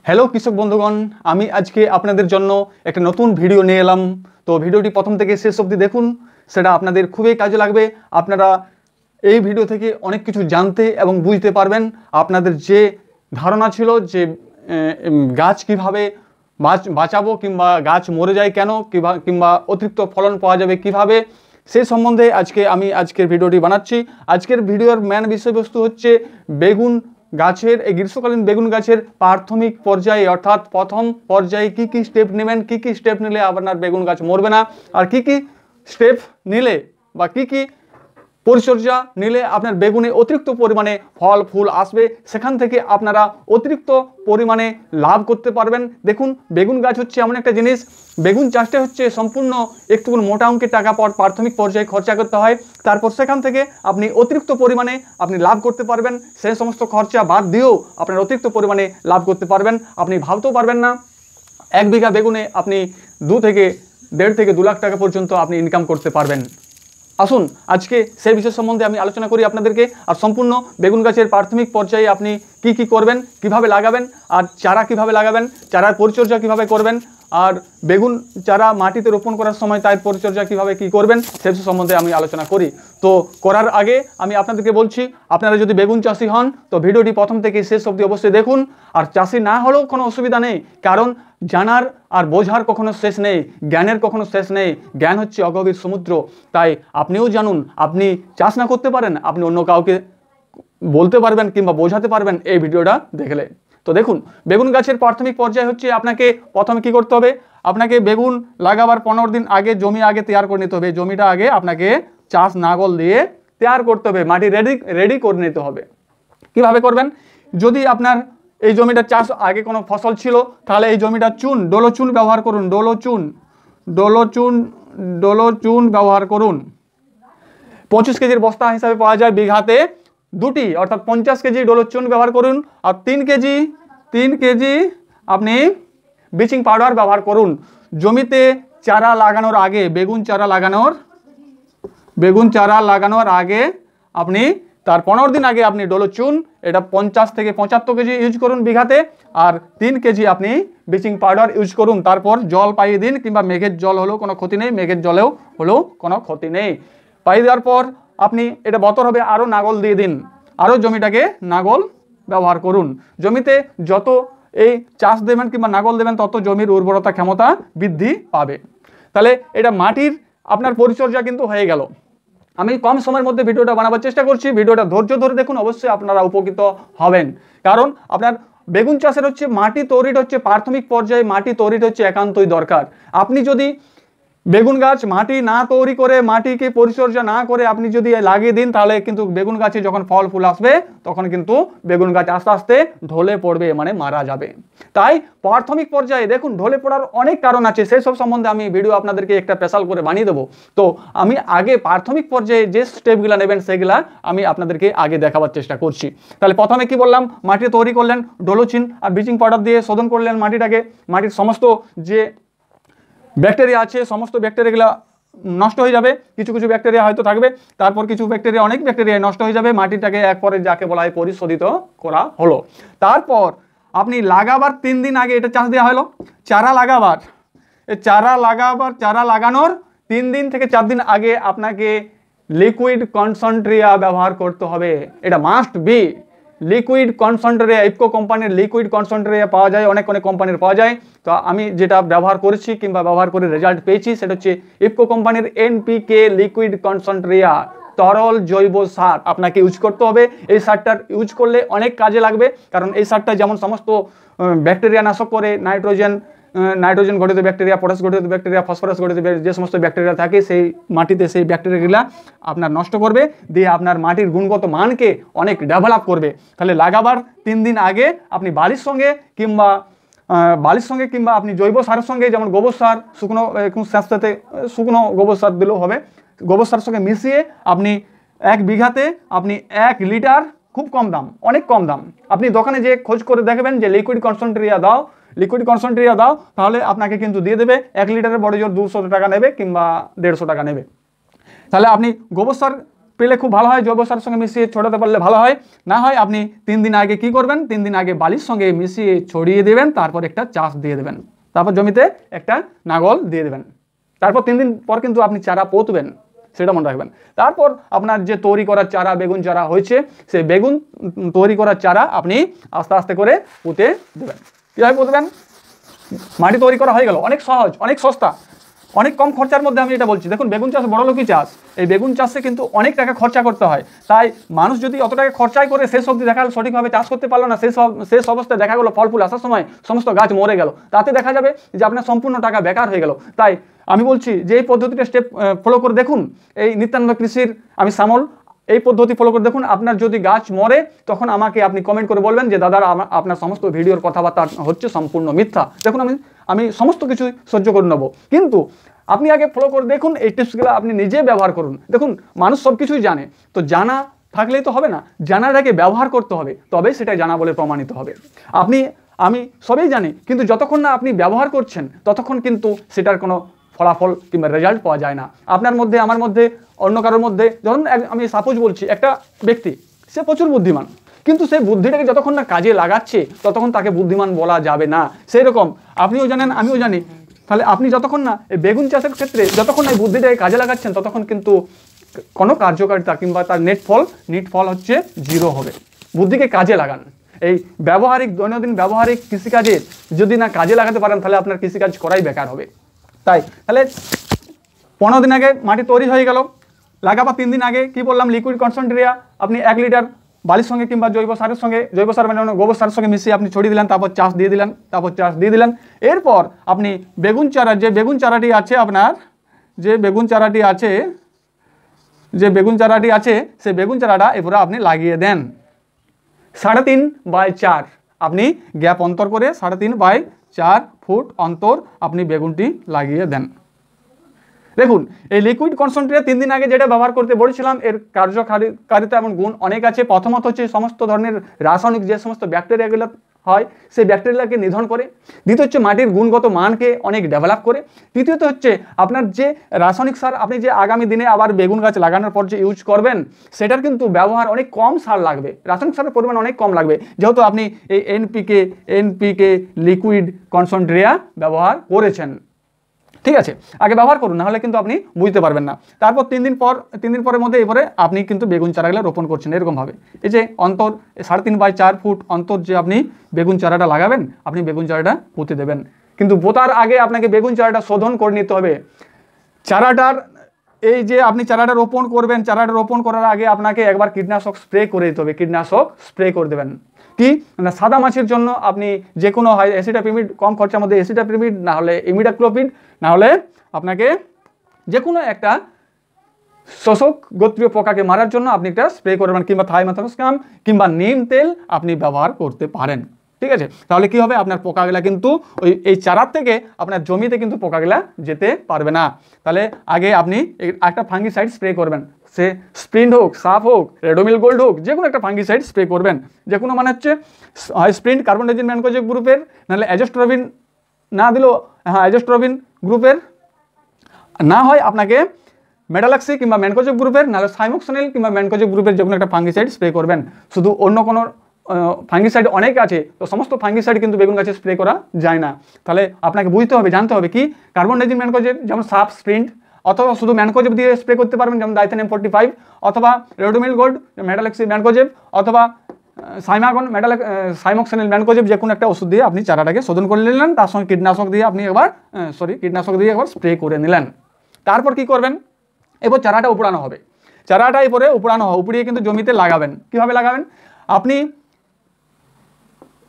Hello কৃষক বন্ধুগণ, আমি আজকে আপনাদের জন্য একটা নতুন ভিডিও নিয়ে এলাম। তো ভিডিওটি প্রথম থেকে শেষ অবধি দেখুন, সেটা আপনাদের খুবই কাজে লাগবে। আপনারা এই ভিডিও থেকে অনেক কিছু জানতে এবং বুঝতে পারবেন। আপনাদের যে ধারণা ছিল যে গাছ কিভাবে বাঁচাবো কিংবা গাছ মরে যায় কেন, কিংবা অতিরিক্ত ফলন পাওয়া যাবে কিভাবে, সেই সম্বন্ধে আজকের ভিডিওটি বানাচ্ছি। আজকের ভিডিওর মেন বিষয়বস্তু হচ্ছে বেগুন গাছের, এই গ্রীষ্মকালীন বেগুন গাছের প্রাথমিক পর্যায়ে অর্থাৎ প্রথম পর্যায়ে কি কি স্টেপ নেবেন, কি কি স্টেপ নিলে আপনার বেগুন গাছ মরবে না, আর কি কি স্টেপ নিলে বা কি কি পরিচর্যা নিলে আপনার বেগুনে অতিরিক্ত পরিমাণে ফল ফুল আসবে, সেখান থেকে আপনারা অতিরিক্ত পরিমাণে লাভ করতে পারবেন। দেখুন, বেগুন গাছ হচ্ছে এমন একটা জিনিস, বেগুন চাষটা হচ্ছে সম্পূর্ণ একটু মোটা অঙ্কের টাকা প্রাথমিক পর্যায়ে খরচা করতে হয়। তারপর সেখান থেকে আপনি অতিরিক্ত পরিমাণে আপনি লাভ করতে পারবেন। সেই সমস্ত খরচা বাদ দিয়েও আপনার অতিরিক্ত পরিমাণে লাভ করতে পারবেন। আপনি ভাবতেও পারবেন না, 1 বিঘা বেগুনে আপনি 1.5 থেকে 2 লাখ টাকা পর্যন্ত আপনি ইনকাম করতে পারবেন। আসুন আজকে সেই বিষয় সম্বন্ধে আমি আলোচনা করি আপনাদেরকে। আর সম্পূর্ণ বেগুন গাছের প্রাথমিক পর্যায়ে আপনি কি করবেন, কিভাবে লাগাবেন, আর চারা কিভাবে লাগাবেন, চারার পরিচর্যা কিভাবে করবেন, আর বেগুন চারা মাটিতে রোপণ করার সময় তার পরিচর্যা কিভাবে করবেন, সে বিষয় সম্বন্ধে আমি আলোচনা করি। তো করার আগে আমি আপনাদেরকে বলছি, আপনারা যদি বেগুন চাষি হন তো ভিডিওটি প্রথম থেকে শেষ অবধি অবশ্যই দেখুন। আর চাষি না হলেও কোনো অসুবিধা নেই, কারণ জানার আর বোঝার কখনো শেষ নেই, জ্ঞানের কখনো শেষ নেই। জ্ঞান হচ্ছে অগভীর সমুদ্র। তাই আপনিও জানুন, আপনি চাষ না করতে পারেন, আপনি অন্য কাউকে বলতে পারবেন কিংবা বোঝাতে পারবেন এই ভিডিওটা দেখলে। তো দেখুন, বেগুন গাছের প্রাথমিক পর্যায়ে হচ্ছে আপনাকে প্রথমে কি করতে হবে, আপনাকে বেগুন লাগাবার 15 দিন আগে জমি তৈরি করে নিতে হবে। জমিটা আগে আপনাকে চাষ নাঙ্গল দিয়ে তৈরি করতে হবে, মাটি রেডি করে নিতে হবে। কিভাবে করবেন, যদি আপনার এই জমিটা চাষ আগে কোনো ফসল ছিল তাহলে এই জমিটা ডোলো চুন ব্যবহার করুন। ডোলো চুন ব্যবহার করুন। 25 কেজির বস্তা হিসাবে পাওয়া যায় বিঘাতে 2টি, অর্থাৎ 50 কেজি ডোলো চুন ব্যবহার করুন। আর 3 কেজি আপনি ব্লিচিং পাউডার ব্যবহার করুন। জমিতে চারা লাগানোর আগে, বেগুন চারা লাগানোর আগে আপনি তার 15 দিন আগে আপনি ডোলো চুন, এটা 50 থেকে 75 কেজি ইউজ করুন বিঘাতে। আর 3 কেজি আপনি ব্লিচিং পাউডার ইউজ করুন। তারপর জল পাইয়ে দিন, কিংবা মেঘের জল হলেও কোনো ক্ষতি নেই, মেঘের জলেও হলেও কোনো ক্ষতি নেই। পাইয়ে দেওয়ার পর আপনি এটা বতর হবে, আরও নাগল দিয়ে দিন, আরও জমিটাকে নাগল ব্যবহার করুন। জমিতে যত এই চাষ দেবেন কিংবা নাগল দেবেন তত জমির উর্বরতা ক্ষমতা বৃদ্ধি পাবে। তাহলে এটা মাটির আপনার পরিচর্যা কিন্তু হয়ে গেল। আমি কম সময়ের মধ্যে ভিডিওটা বানাবার চেষ্টা করছি, ভিডিওটা ধৈর্য ধরে দেখুন, অবশ্যই আপনারা উপকৃত হবেন। কারণ আপনার বেগুন চাষের হচ্ছে মাটি তৈরিটা হচ্ছে প্রাথমিক পর্যায়ে, মাটি তৈরিটা হচ্ছে একান্তই দরকার। আপনি যদি বেগুন গাছ মাটি না তৈরি করে, মাটিকে পরিচর্যা না করে আপনি যদি লাগিয়ে দিন, তাহলে কিন্তু বেগুন গাছে যখন ফল ফুল আসবে তখন কিন্তু বেগুন গাছ আস্তে আস্তে ঢলে পড়বে, মানে মারা যাবে। তাই প্রাথমিক পর্যায়ে দেখুন, ঢলে পড়ার অনেক কারণ আছে, সেই সব সম্বন্ধে আমি ভিডিও আপনাদেরকে একটা স্পেশাল করে বানিয়ে দেবো। তো আমি আগে প্রাথমিক পর্যায়ে যে স্টেপগুলো নেবেন সেগুলা আমি আপনাদেরকে আগে দেখাবার চেষ্টা করছি। তাহলে প্রথমে কি বললাম, মাটি তৈরি করলেন, ডোলোচিন আর ব্লিচিং পাউডার দিয়ে শোধন করলেন মাটিটাকে। মাটির সমস্ত যে ব্যাকটেরিয়া আছে সমস্ত ব্যাকটেরিয়াগুলো নষ্ট হয়ে যাবে, কিছু কিছু ব্যাকটেরিয়া হয়তো থাকবে, তারপর কিছু ব্যাকটেরিয়া, অনেক ব্যাকটেরিয়া নষ্ট হয়ে যাবে। মাটিটাকে এক পরে যাকে বলা হয় পরিশোধিত করা হলো। তারপর আপনি লাগাবার 3 দিন আগে, এটা চাষ দেওয়া হলো, চারা লাগানোর 3 দিন থেকে 4 দিন আগে আপনাকে লিকুইড কনসেন্ট্রেট ব্যবহার করতে হবে। এটা must be liquid concentrate. IFFCO কোম্পানির লিকুইড কনসেন্ট্রেট পাওয়া যায়, অনেক কোম্পানির পাওয়া যায়। তো আমি যেটা ব্যবহার করেছি কিংবা ব্যবহার করে রেজাল্ট পেয়েছি সেটা হচ্ছে ইফকো কোম্পানির এনপিকে লিকুইড কনসেন্ট্রেট, তরল জৈব সার আপনাকে ইউজ করতে হবে। এই সারটা ইউজ করলে অনেক কাজে লাগবে, কারণ এই সারটা যেমন সমস্ত ব্যাকটেরিয়া নাশক করে, নাইট্রোজেন ঘটিত ব্যাকটেরিয়া, পটাশ ঘটিত ব্যাকটেরিয়া, ফসফরাস ঘটিত যে সমস্ত ব্যাকটেরিয়া থাকে সেই মাটিতে, সেই ব্যাকটেরিয়াগুলা আপনার নষ্ট করবে, দিয়ে আপনার মাটির গুণগত মানকে অনেক ডেভেলপ করবে। তাহলে লাগাবার 3 দিন আগে আপনি বালির সঙ্গে কিংবা আপনি জৈব সারের সঙ্গে, যেমন গোবর সার, শুকনো গোবর সার দিলেও হবে, গোবর সারের সঙ্গে মিশিয়ে আপনি 1 বিঘাতে আপনি 1 লিটার, খুব কম দাম, অনেক কম দাম, আপনি দোকানে যে খোঁজ করে দেখবেন যে লিকুইড কনসেন্ট্রেট দাও, তাহলে আপনাকে কিন্তু দিয়ে দেবে। 1 লিটারের বড় জোর 200 টাকা নেবে কিংবা 150 টাকা নেবে। তাহলে আপনি গোবর সার পেলে খুব ভালো হয়, জৈব সারের সঙ্গে মিশিয়ে ছড়াতে পারলে ভালো হয়। না হয় আপনি 3 দিন আগে কি করবেন, 3 দিন আগে বালির সঙ্গে মিশিয়ে ছড়িয়ে দেবেন, তারপর একটা চাষ দিয়ে দেবেন, তারপর জমিতে একটা নাঙল দিয়ে দেবেন। তারপর 3 দিন পর কিন্তু আপনি চারা পোঁতবেন, সেটা মনে রাখবেন। তারপর আপনার যে তৈরি করা চারা, বেগুন চারা হয়েছে, সেই বেগুন তৈরি করার চারা আপনি আস্তে আস্তে করে পুঁতে দেবেন। কীভাবে পুঁতবেন? মাটি তৈরি করা হয়ে গেল, অনেক সহজ, অনেক সস্তা, অনেক কম খরচার মধ্যে আমি এটা বলছি। দেখুন, বেগুন চাষ বড়লোকই চাষ, এই বেগুন চাষে কিন্তু অনেক টাকা খরচা করতে হয়। তাই মানুষ যদি অত টাকা খরচাই করে শেষ অবধি দেখা সঠিকভাবে চাষ করতে পারলো না, শেষ অবস্থায় দেখা গেলো ফল ফুল আসার সময় সমস্ত গাছ মরে গেল, তাতে দেখা যাবে যে আপনার সম্পূর্ণ টাকা বেকার হয়ে গেল। তাই আমি বলছি যে এই পদ্ধতিটা স্টেপ ফলো করে দেখুন, এই নিত্যানন্দ কৃষির আমি শ্যামল, এই পদ্ধতি ফলো করে দেখুন। আপনার যদি গাছ মরে, তখন আমাকে আপনি কমেন্ট করে বলবেন যে দাদা আপনার সমস্ত ভিডিওর কথাবার্তা হচ্ছে সম্পূর্ণ মিথ্যা। দেখুন, আমি সমস্ত কিছু সহ্য করে নেবো, কিন্তু আপনি আগে ফলো করে দেখুন, এই টিপসগুলো আপনি নিজে ব্যবহার করুন। দেখুন, মানুষ সব কিছুই জানে, তো জানা থাকলেই তো হবে না, জানার আগে ব্যবহার করতে হবে, তবেই সেটা জানা বলে প্রমাণিত হবে। আমি সবই জানি, কিন্তু যতক্ষণ না আপনি ব্যবহার করছেন ততক্ষণ কিন্তু সেটার কোনো ফলাফল কিংবা রেজাল্ট পাওয়া যায় না। আপনার মধ্যে, আমার মধ্যে, অন্য কারোর মধ্যে, ধরুন আমি সাপোজ বলছি, একটা ব্যক্তি সে প্রচুর বুদ্ধিমান, কিন্তু সেই বুদ্ধিটাকে যতক্ষণ না কাজে লাগাচ্ছে ততক্ষণ তাকে বুদ্ধিমান বলা যাবে না। সেই রকম আপনিও জানেন, আমিও জানি। তাহলে আপনি যতক্ষণ না এই বেগুন চাষের ক্ষেত্রে যতক্ষণ না এই বুদ্ধিটাকে কাজে লাগাচ্ছেন, ততক্ষণ কিন্তু কোনো কার্যকারিতা কিংবা তার নেট ফল হচ্ছে 0 হবে। বুদ্ধিকে কাজে লাগান। এই দৈনন্দিন ব্যবহারিক কৃষিকাজে যদি না কাজে লাগাতে পারেন, তাহলে আপনার কৃষিকাজ করাই বেকার হবে। তাহলে 15 দিন আগে মাটি তৈরি হয়ে গেল, লাগাবার 3 দিন আগে কি বললাম, লিকুইড কনসেন্ট্রেট আপনি 1 লিটার বালির সঙ্গে কিংবা জৈব সার মানে গোবর সারের সঙ্গে মিশিয়ে আপনি ছড়িয়ে দিলেন, তারপর চাষ দিয়ে দিলেন। এরপর আপনি বেগুন চারাটি আছে আপনার, যে বেগুন চারাটি আছে সেই বেগুন চারাটা এরপরে আপনি লাগিয়ে দেন 3.5x4, আপনি গ্যাপ অন্তর করে 3.5x4 ফুট অন্তর আপনি বেগুনটি লাগিয়ে দেন। দেখুন, এই লিকুইড কনসেন্ট্রেট 3 দিন আগে যেটা ব্যবহার করতে বলেছিলাম, এর কার্যকারিতা এবং গুণ অনেক আছে। প্রথমত হচ্ছে সমস্ত ধরনের রাসায়নিক যে সমস্ত ব্যাকটেরিয়াগুলো হয়, সেই ব্যাকটেরিয়াকে নিধন করে। দ্বিতীয় হচ্ছে মাটির গুণগত মানকে অনেক ডেভেলপ করে। তৃতীয়ত হচ্ছে আপনার যে রাসায়নিক সার আপনি যে আগামী দিনে আবার বেগুন গাছ লাগানোর পর যে ইউজ করবেন, সেটার কিন্তু ব্যবহার অনেক কম সার লাগবে, রাসায়নিক সারের পরিমাণ অনেক কম লাগবে, যেহেতু আপনি এই এনপিকে লিকুইড কনসেন্ট্রেট ব্যবহার করেছেন। ঠিক আছে, আগে ব্যবহার করুন, নাহলে কিন্তু আপনি বুঝতে পারবেন না। তারপর 3 দিন পরের মধ্যে এবারে আপনি কিন্তু বেগুন চারাগুলো রোপণ করছেন এরকমভাবে। এই যে অন্তর 3.5x4 ফুট অন্তর যে আপনি বেগুন চারাটা লাগাবেন, আপনি বেগুন চারাটা পুঁতে দেবেন। কিন্তু পোতার আগে আপনাকে বেগুন চারাটা শোধন করে নিতে হবে। চারাটার এই যে আপনি চারাটা রোপণ করবেন, চারাটা রোপণ করার আগে আপনাকে একবার কীটনাশক স্প্রে করে দিতে হবে। কীটনাশক স্প্রে করে দেবেন। কি না, সাদা মাছির জন্য আপনি যে কোনো হয় অ্যাসিটাপিমিড, কম খরচার মধ্যে অ্যাসিটাপিমিড, না হলে ইমিডাক্লোপিড, না হলে আপনাকে যে কোনো একটা শোষক গোত্রীয় পোকাকে মারার জন্য আপনি একটা স্প্রে করবেন, কিংবা থাইমেথক্সাম কিংবা নিম তেল আপনি ব্যবহার করতে পারেন। ঠিক আছে, তাহলে কি হবে, আপনার পোকাগুলা কিন্তু এই চারার থেকে আপনার জমিতে কিন্তু পোকাগুলা যেতে পারবে না। তাহলে আগে আপনি একটা ফাঙ্গিসাইড স্প্রে করবেন, সে স্প্রিন্ট হোক, সাপ হোক, রেডোমিল গোল্ড হোক, যে কোনো একটা ফাঙ্গিসাইড স্প্রে করবেন। যে কোনো মানে হচ্ছে হয় স্প্রিন্ট কার্বনডাইজিন ম্যানকোজেব গ্রুপের, নাহলে অ্যাজোস্ট্রোবিন, না দিলেও অ্যাজোস্ট্রোবিন গ্রুপের, না হয় আপনাকে মেটালাক্সি কিংবা ম্যানকোজেব গ্রুপের, নাহলে সাইমোক্সোনিল কিংবা ম্যানকোজেব গ্রুপের যে কোনো একটা ফাঙ্গিসাইড স্প্রে করবেন। শুধু অন্য কোনো ফাঙ্গিসাইড অনেক আছে, তো সমস্ত ফাঙ্গিসাইড কিন্তু বেগুন গাছে স্প্রে করা যায় না। তাহলে আপনাকে বুঝতে হবে, জানতে হবে কি কার্বনডাইজিন ম্যানকোজেব যেমন সাপ, স্প্রিন্ট, অথবা শুধু ম্যানকোজেব দিয়ে স্প্রে করতে পারবেন যেমন ডাইথেন M45, অথবা রেডোমিল গোল্ড মেটালাক্সি ম্যানকোজেব, অথবা সাইমোক্সোনিল ম্যানকোজেব, যে কোনো একটা ওষুধ দিয়ে আপনি চারাটাকে শোধন করে নিলেন, তার সঙ্গে কীটনাশক দিয়ে একবার স্প্রে করে নিলেন। তারপর কি করবেন, এবার চারাটা উপড়ানো হবে। চারাটা এরপরে উপড়িয়ে কিন্তু জমিতে লাগাবেন। কিভাবে লাগাবেন, আপনি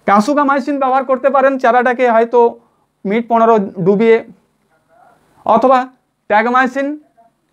কাসুগামাইসিন ব্যবহার করতে পারেন, চারাটাকে হয়তো মিনিট 15 ডুবিয়ে, অথবা ট্যাগামাইসিন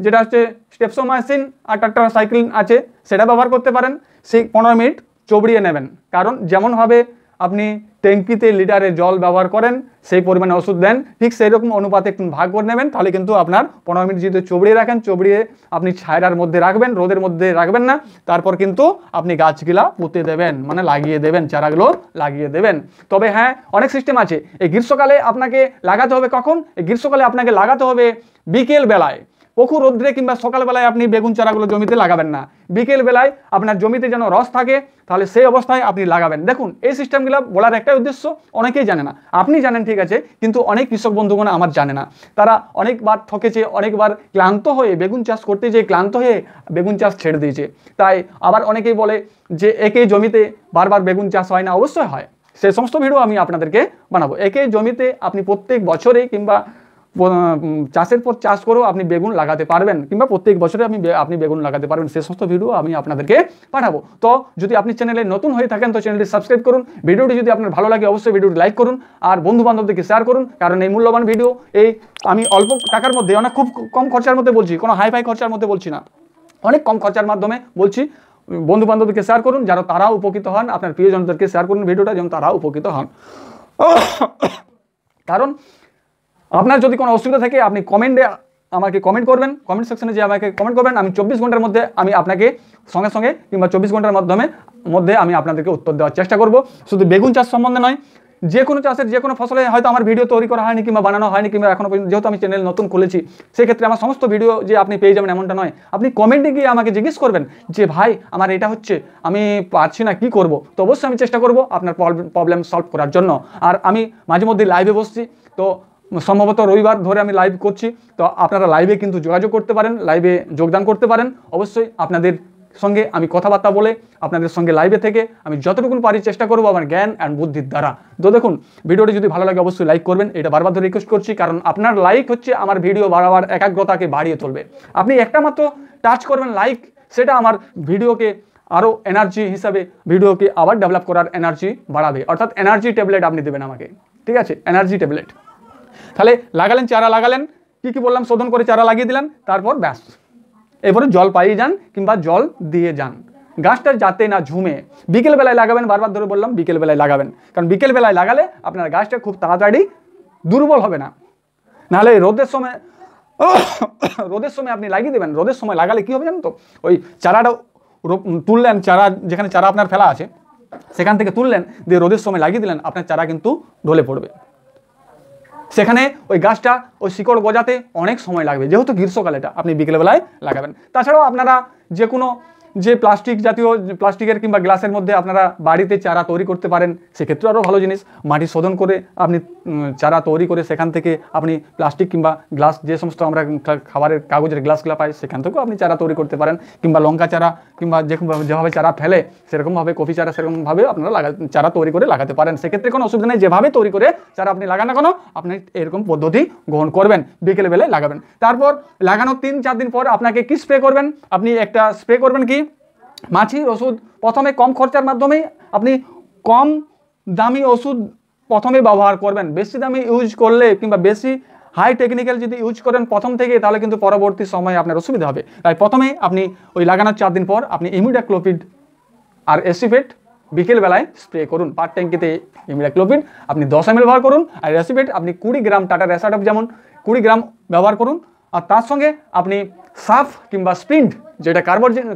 যেটা হচ্ছে স্টেপসোমাইসিন আর টেট্রাসাইক্লিন আছে, সেটা ব্যবহার করতে পারেন। সেই 15 মিনিট চবড়িয়ে নেবেন, কারণ যেমনভাবে আপনি ট্যাঙ্কিতে লিটারে জল ব্যবহার করেন, সেই পরিমাণে ওষুধ দেন, ঠিক সেই রকম অনুপাতে একটু ভাগ করে নেবেন। তাহলে কিন্তু আপনার 15 মিনিট যদি চবড়িয়ে রাখেন, চবড়িয়ে আপনি ছায়ার মধ্যে রাখবেন, রোদের মধ্যে রাখবেন না, তারপর কিন্তু আপনি গাছগুলা পুঁতে দেবেন, মানে লাগিয়ে দেবেন, চারাগুলো লাগিয়ে দেবেন। তবে হ্যাঁ, অনেক সিস্টেম আছে। এই গ্রীষ্মকালে আপনাকে লাগাতে হবে কখন, এই গ্রীষ্মকালে আপনাকে লাগাতে হবে বিকেল বেলায়, প্রখর রোদ্রে কিংবা সকালবেলায় আপনি বেগুন চারাগুলো জমিতে লাগাবেন না, বিকেলবেলায় আপনার জমিতে যেন রস থাকে, তাহলে সেই অবস্থায় আপনি লাগাবেন। দেখুন এই সিস্টেমগুলো বলার একটাই উদ্দেশ্য, অনেকেই জানে না, আপনি জানেন ঠিক আছে, কিন্তু অনেক কৃষক বন্ধুগণ আমার জানে না। তারা অনেকবার ঠকেছে, অনেকবার ক্লান্ত হয়ে বেগুন চাষ করতে যেয়ে ক্লান্ত হয়ে বেগুন চাষ ছেড়ে দিয়েছে। তাই আবার অনেকেই বলে যে একই জমিতে বারবার বেগুন চাষ হয় না, অবশ্যই হয়। সেই সমস্ত ভিডিও আমি আপনাদেরকে বানাবো। একই জমিতে আপনি প্রত্যেক বছরে কিংবা চাষের পর চাষ করেও আপনি বেগুন লাগাতে পারবেন, কিংবা প্রত্যেক বছরে আপনি বেগুন লাগাতে পারবেন, সে সমস্ত ভিডিও আমি আপনাদেরকে পাঠাবো। তো যদি আপনি চ্যানেলে নতুন হয়ে থাকেন তো চ্যানেলটি সাবস্ক্রাইব করুন, ভিডিওটি যদি আপনার ভালো লাগে অবশ্যই ভিডিওটি লাইক করুন, আর বন্ধু বান্ধবদেরকে শেয়ার করুন। কারণ এই মূল্যবান ভিডিও এই আমি অল্প টাকার মধ্যে, অনেক খুব কম খরচার মধ্যে বলছি, কোনো হাই খরচার মধ্যে বলছি না, অনেক কম খরচার মাধ্যমে বলছি। বন্ধু বান্ধবদেরকে শেয়ার করুন যেন তারাও উপকৃত হন, আপনার প্রিয়জনদেরকে শেয়ার করুন ভিডিওটা যেন তারাও উপকৃত হন। কারণ আপনার যদি কোনো অসুবিধা থাকে আপনি কমেন্টে আমাকে কমেন্ট করবেন, কমেন্ট সেকশনে যে আমাকে কমেন্ট করবেন, আমি 24 ঘন্টার মধ্যে আমি আপনাকে সঙ্গে সঙ্গে কিংবা 24 ঘন্টার মধ্যে আমি আপনাদেরকে উত্তর দেওয়ার চেষ্টা করব। শুধু বেগুন চাষ সম্বন্ধে নয়, যে কোনো চাষের যে কোনো ফসলে হয়তো আমার ভিডিও তৈরি করা হয়নি কিংবা বানানো হয়নি, কিংবা এখনো পর্যন্ত যেহেতু আমি চ্যানেল নতুন খুলেছি, সেক্ষেত্রে আমার সমস্ত ভিডিও যে আপনি পেয়ে যাবেন এমনটা নয়। আপনি কমেন্টে গিয়ে আমাকে জিজ্ঞেস করবেন যে ভাই আমার এটা হচ্ছে, আমি পারছি না, কি করব। তো অবশ্যই আমি চেষ্টা করব আপনার প্রবলেম সলভ করার জন্য। আর আমি মাঝে মধ্যে লাইভে বসছি, তো সম্ভবত রবিবার ধরে আমি লাইভ করছি, তো আপনারা লাইভে কিন্তু যোগাযোগ করতে পারেন, লাইভে যোগদান করতে পারেন। অবশ্যই আপনাদের সঙ্গে আমি কথাবার্তা বলে আপনাদের সঙ্গে লাইভে থেকে আমি যতটুকু পারি চেষ্টা করবো আমার জ্ঞান অ্যান্ড বুদ্ধির দ্বারা। তো দেখুন ভিডিওটি যদি ভালো লাগে অবশ্যই লাইক করবেন, এটা বারবার ধরে রিকোয়েস্ট করছি, কারণ আপনার লাইক হচ্ছে আমার ভিডিও বারবার একাগ্রতাকে বাড়িয়ে তুলবে। আপনি একটা মাত্র টাচ করবেন লাইক, সেটা আমার ভিডিওকে আরও এনার্জি হিসাবে, ভিডিওকে আবার ডেভেলপ করার এনার্জি বাড়াবে। অর্থাৎ এনার্জি ট্যাবলেট আপনি দেবেন আমাকে, ঠিক আছে, এনার্জি ট্যাবলেট। তাহলে লাগালেন, চারা লাগালেন, কি বললাম, শোধন করে চারা লাগিয়ে দিলেন, তারপর ব্যাস এরপরে জল পাইয়ে যান কিংবা জল দিয়ে যান, গাছটা যাতে না ঝুমে। বিকেলবেলায় লাগাবেন, বারবার ধরে বললাম বিকেলবেলায় লাগাবেন, কারণ বিকেলবেলায় লাগালে আপনার গাছটা খুব তাড়াতাড়ি দুর্বল হবে না। নাহলে রোদের সময় আপনি লাগিয়ে দেবেন, রোদের সময় লাগালে কি হবে জানেন তো, ওই চারাটা তুললেন, চারা যেখানে চারা আপনার ফেলা আছে সেখান থেকে তুললেন, দিয়ে রোদের সময় লাগিয়ে দিলেন, আপনার চারা কিন্তু ঢলে পড়বে। সেখানে ওই গাছটা ওই শিকড় গজাতে অনেক সময় লাগবে, যেহেতু গ্রীষ্মকাল এটা আপনি বিকেলবেলায় লাগাবেন। তাছাড়াও আপনারা যে কোনো যে প্লাস্টিক জাতীয়, প্লাস্টিকের কিংবা গ্লাসের মধ্যে আপনারা বাড়িতে চারা তৈরি করতে পারেন, সেক্ষেত্রে আরও ভালো জিনিস। মাটি শোধন করে আপনি চারা তৈরি করে সেখান থেকে আপনি প্লাস্টিক কিংবা গ্লাস, যে সমস্ত আমরা খাবারের কাগজের গ্লাসগুলো পাই, সেখান থেকেও আপনি চারা তৈরি করতে পারেন। কিংবা লঙ্কা চারা কিংবা যেভাবে চারা ফেলে সেরকমভাবে, কফি চারা সেরকমভাবে আপনারা চারা তৈরি করে লাগাতে পারেন। সেক্ষেত্রে কোনো অসুবিধা নেই, যেভাবে তৈরি করে চারা আপনি লাগান না কেন, আপনি এরকম পদ্ধতি গ্রহণ করবেন, বিকেলবেলায় লাগাবেন। তারপর লাগানোর 3-4 দিন পর আপনাকে কি স্প্রে করবেন, আপনি একটা স্প্রে করবেন কি, মাছির ওষুধ। প্রথমে কম খরচার মাধ্যমে আপনি কম দামি ওষুধ প্রথমে ব্যবহার করবেন। বেশি দামি ইউজ করলে কিংবা বেশি হাই টেকনিক্যাল যদি ইউজ করেন প্রথম থেকে, তাহলে কিন্তু পরবর্তী সময়ে আপনার অসুবিধা হবে। তাই প্রথমে আপনি ওই লাগানোর 4 দিন পর আপনি ইমিডাক্লোপিড আর এসিফেট বিকেলবেলায় স্প্রে করুন। পার ট্যাঙ্কিতে ইমিডাক্লোপিড আপনি 10 ml ব্যবহার করুন, আর এসিফেট আপনি 20 গ্রাম, টাটা রেসাটপ যেমন 20 গ্রাম ব্যবহার করুন। আর তার সঙ্গে আপনি সাফ কিংবা স্প্রিন্ট, যেটা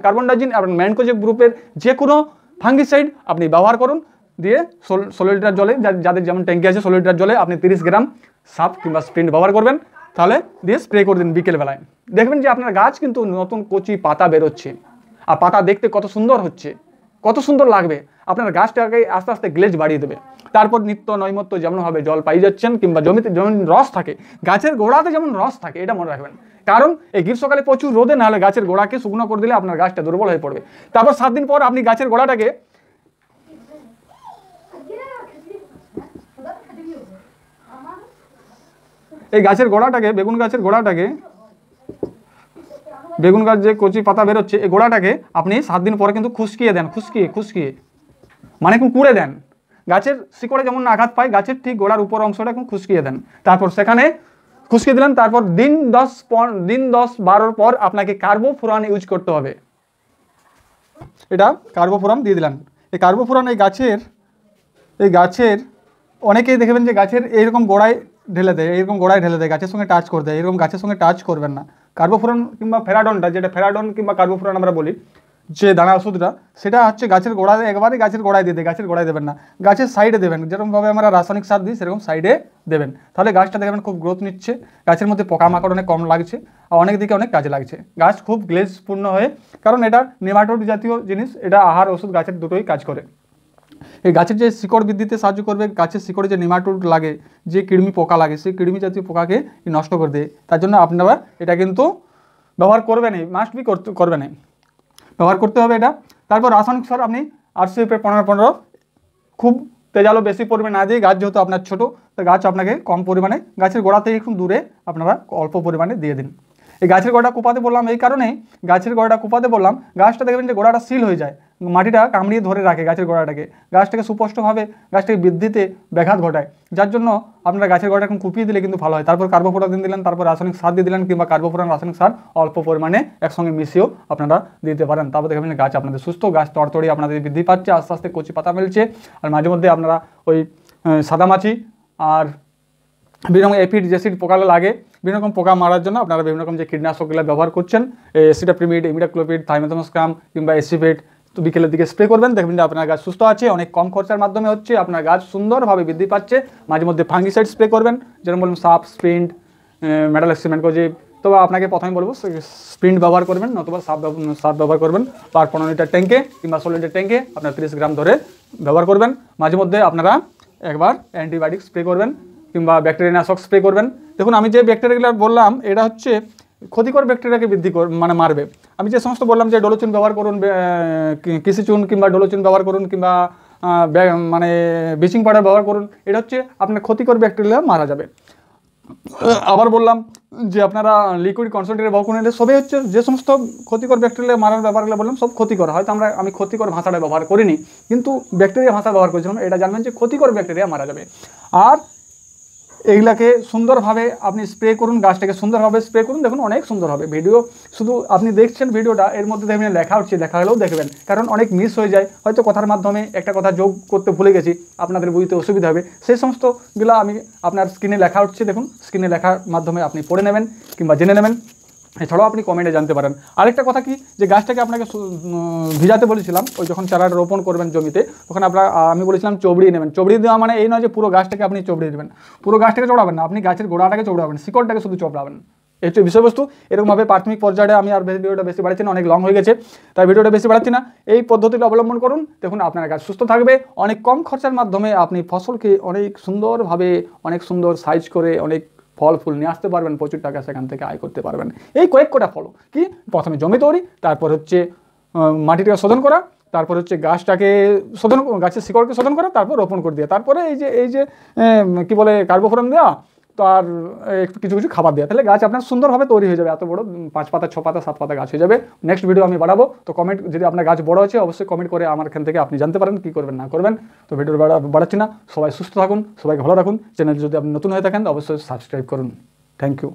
কার্বনডাজিম এবং ম্যানকোজেব গ্রুপের যে কোনো ফাঙ্গিসাইড আপনি ব্যবহার করুন। দিয়ে 16 লিটার জলে, যাদের যেমন ট্যাঙ্কি আছে 16 লিটার জলে আপনি 30 গ্রাম সাফ কিংবা স্প্রিন্ট ব্যবহার করবেন, তাহলে দিয়ে স্প্রে করে দিন বিকেলবেলায়। দেখবেন যে আপনার গাছ কিন্তু নতুন কচি পাতা বেরোচ্ছে, আর পাতা দেখতে কত সুন্দর হচ্ছে, কত সুন্দর লাগবে। আপনার গাছটাকে আস্তে আস্তে গ্লেজ বাড়িয়ে দেবে। তারপর নিত্য নৈমিত্য যেমনভাবে জল পাই যাচ্ছেন, কিংবা জমিতে যেমন রস থাকে, গাছের গোড়াতে যেমন রস থাকে, এটা মনে রাখবেন। কারণ এই গ্রীষ্মকালে প্রচুর রোদে, না হলে গাছের গোড়াকে শুকনো করে দিলে আপনার গাছটা দুর্বল হয়ে পড়বে। তারপর 7 দিন পর আপনি গাছের গোড়াটাকে বেগুন গাছ যে কচি পাতা বেরোচ্ছে, এই গোড়াটাকে আপনি 7 দিন পরে কিন্তু খুশকিয়ে দেন, খুশকিয়ে মানে কুড়ে দেন। গাছের শিকড়ে যেমন আঘাত পায়, গাছের ঠিক গোড়ার উপর অংশটা এখন খুশকিয়ে দেন। তারপর সেখানে খুশকিয়ে দিলেন, তারপর দিন 10-12 পর আপনাকে কার্বোফুরান ইউজ করতে হবে। এটা কার্বোফুরান দিয়ে দিলেন। এই কার্বোফুরান এই গাছের অনেকেই দেখবেন যে গাছের এইরকম গোড়ায় ঢেলে দেয়, গাছের সঙ্গে টাচ করে দেয়। এরকম গাছের সঙ্গে টাচ করবেন না। কার্বোফুরান কিংবা ফেরাডনটা, যেটা ফেরাডন কিংবা কার্বোফুরান আমরা বলি, যে দানা ওষুধটা, সেটা হচ্ছে গাছের গোড়ায়, একবারে গাছের গোড়ায় দিয়ে গাছের গোড়ায় দেবেন না, গাছের সাইডে দেবেন। যেরকমভাবে আমরা রাসায়নিক সার দিই সেরকম সাইডে দেবেন, তাহলে গাছটা দেখবেন খুব গ্রোথ নিচ্ছে, গাছের মধ্যে পোকামাকড় অনেক কম লাগছে, আর অনেক দিকে অনেক কাজে লাগছে, গাছ খুব গ্লেজপূর্ণ হয়ে, কারণ এটা নেমাটোড জাতীয় জিনিস, এটা আহার ওষুধ গাছের দুটোই কাজ করে। এই গাছের যে শিকড় বৃদ্ধিতে সাহায্য করবে, গাছের শিকড়ে যে নেমাটোড লাগে, যে কৃমি পোকা লাগে, সেই কৃমি জাতীয় পোকাকে নষ্ট করে দেয়। তার জন্য আপনারা এটা কিন্তু ব্যবহার করবেনই, মাস্ট বি করবেনই, ব্যবহার করতে হবে এটা। তারপর রাসায়নিক সার আপনি 800 15 খুব তেজালো বেশি পরিমাণে না দিয়ে, গাছ যেহেতু আপনার ছোটো, তো গাছ আপনাকে কম পরিমাণে, গাছের গোড়া থেকে একটু দূরে আপনারা অল্প পরিমাণে দিয়ে দিন। এই গাছের গোড়াটা কুপাতে বললাম এই কারণেই, গাছের গোড়াটা কুপাতে বললাম, গাছটা দেখবেন যে গোড়াটা সিল হয়ে যায়, মাটিটা কামড়িয়ে ধরে রাখে গাছের গোড়াটাকে, গাছটাকে সুস্পষ্টভাবে, গাছটাকে বৃদ্ধিতে ব্যাঘাত ঘটায়, যার জন্য আপনারা গাছের গোড়াটা এখন কুপিয়ে দিলে কিন্তু ভালো হয়। তারপর কার্বোফোরান দিলেন, তারপর রাসায়নিক সার দিয়ে দিলেন, কিংবা কার্বোফোরান রাসায়নিক সার অল্প পরিমাণে একসঙ্গে মিশিয়েও আপনারা দিতে পারেন। তারপর দেখবেন গাছ আপনাদের সুস্থ, গাছ তড়তড়ি আপনাদের বৃদ্ধি পাচ্ছে, আস্তে আস্তে কচি পাতা মিলছে। আর মাঝে মধ্যে আপনারা ওই সাদামাছি আর বিভিন্ন রকম এফিড জেসিড পোকা লাগে, বিভিন্ন রকম পোকা মারার জন্য আপনারা বিভিন্ন রকম যে কীটনাশকগুলো ব্যবহার করছেন, এসিটাপ্রিমিড, ইমিডাক্লোপিড, থাইমেথোমোসক্রাম কিংবা এসিফেট, তো বিকেলের দিকে স্প্রে করবেন, দেখবেন যে আপনার গাছ সুস্থ আছে, অনেক কম খরচার মাধ্যমে হচ্ছে, আপনার গাছ সুন্দরভাবে বৃদ্ধি পাচ্ছে। মাঝে মধ্যে ফাঙ্গিসাইড স্প্রে করবেন, যেরকম বলুন সাপ, স্প্রিন্ট, মেটালাক্সিমেন্ট যে, তো আপনাকে প্রথমে বলবো স্প্রিন্ট ব্যবহার করবেন, অথবা সাপ ব্যবহার করবেন, পার 15 লিটার ট্যাঙ্কে কিংবা 16 লিটার ট্যাঙ্কে আপনার 30 গ্রাম ধরে ব্যবহার করবেন। মাঝে মধ্যে আপনারা একবার অ্যান্টিবায়োটিক স্প্রে করবেন, কিংবা ব্যাকটেরিয়ানাশক স্প্রে করবেন। দেখুন আমি যে ব্যাকটেরিয়াগুলো বললাম, এটা হচ্ছে ক্ষতিকর ব্যাকটেরিয়াকে বৃদ্ধি মানে মারবে। আমি যে সমস্ত বললাম যে ডোলোচুন ব্যবহার করুন, কৃষিচুন কিংবা ডোলোচুন ব্যবহার করুন, কিংবা মানে ব্লিচিং পাউডার ব্যবহার করুন, এটা হচ্ছে আপনার ক্ষতিকর ব্যাকটেরিয়া মারা যাবে। আবার বললাম যে আপনারা লিকুইড কনসেন্ট্রেট ব্যবহার করুন, সবই হচ্ছে যে সমস্ত ক্ষতিকর ব্যাকটেরিয়া মারার ব্যাপারগুলো বললাম সব ক্ষতিকর। হয়তো আমি ক্ষতিকর ভাষাটা ব্যবহার করিনি, কিন্তু ব্যাকটেরিয়া ভাষা ব্যবহার করেছিলাম, এটা জানবেন যে ক্ষতিকর ব্যাকটেরিয়া মারা যাবে। আর এইগুলাকে সুন্দরভাবে আপনি স্প্রে করুন, গাছটাকে সুন্দরভাবে স্প্রে করুন, দেখুন অনেক সুন্দর হবে। ভিডিও শুধু আপনি দেখছেন ভিডিওটা, এর মধ্যে দেখবেন লেখা হচ্ছে, লেখা হলেও দেখবেন, কারণ অনেক মিস হয়ে যায়, হয়তো কথার মাধ্যমে একটা কথা যোগ করতে ভুলে গেছি, আপনাদের বুঝতে অসুবিধা হবে, সেই সমস্তগুলো আমি আপনার স্ক্রিনে লেখা হচ্ছে, দেখুন স্ক্রিনে লেখার মাধ্যমে আপনি পড়ে নেবেন কিংবা জেনে নেবেন। এছাড়াও আপনি কমেন্টে জানতে পারেন। আরেকটা কথা কি, যে গাছটাকে আপনাকে ভিজাতে বলেছিলাম, ওই যখন চারাটা রোপণ করবেন জমিতে, তখন আমি বলেছিলাম চবড়িয়ে নেবেন। চবড়িয়ে দেওয়া মানে এই নয় যে পুরো গাছটাকে আপনি চবড়িয়ে দেবেন, পুরো গাছটাকে চড়াবেন না, আপনি গাছের গোড়াটাকে চড়াবেন, শিকড়টাকে শুধু চড়াবেন, এই হচ্ছে বিষয়বস্তু। এরকমভাবে প্রাথমিক পর্যায়ে আমি আর ভিডিওটা বেশি বাড়াচ্ছি না, অনেক লং হয়ে গেছে, তাই ভিডিওটা বেশি বাড়াচ্ছি না। এই পদ্ধতিটা অবলম্বন করুন, দেখুন আপনার গাছ সুস্থ থাকবে, অনেক কম খরচার মাধ্যমে আপনি ফসলকে অনেক সুন্দরভাবে, অনেক সুন্দর সাইজ করে, অনেক ফল ফুল নিয়ে আসতে পারবেন, প্রচুর টাকা সেখান থেকে আয় করতে পারবেন। এই কয়েক কটা ফলো কি, প্রথমে জমি তৈরি, তারপর হচ্ছে মাটিটাকে শোধন করা, তারপর হচ্ছে গাছটাকে শোধন, গাছের শিকড়কে শোধন করা, তারপর রোপণ করে দেওয়া, তারপরে এই যে কি বলে কার্বোফোরান দেওয়া, তো আর একটু কিছু কিছু খাবার দেওয়া, তাহলে গাছ আপনার সুন্দরভাবে তৈরি হয়ে যাবে, এত বড় 5 পাতা 6 পাতা 7 পাতা গাছ হয়ে যাবে। নেক্সট ভিডিও আমি বাড়াবো, তো কমেন্ট, যদি আপনার গাছ বড় আছে অবশ্যই কমেন্ট করে আমার এখান থেকে আপনি জানতে পারেন কী করবেন না করবেন। তো ভিডিও বাড়াচ্ছি না, সবাই সুস্থ থাকুন, সবাইকে ভালো রাখুন। চ্যানেল যদি আপনি নতুন হয়ে থাকেন অবশ্যই সাবস্ক্রাইব করুন। Thank you.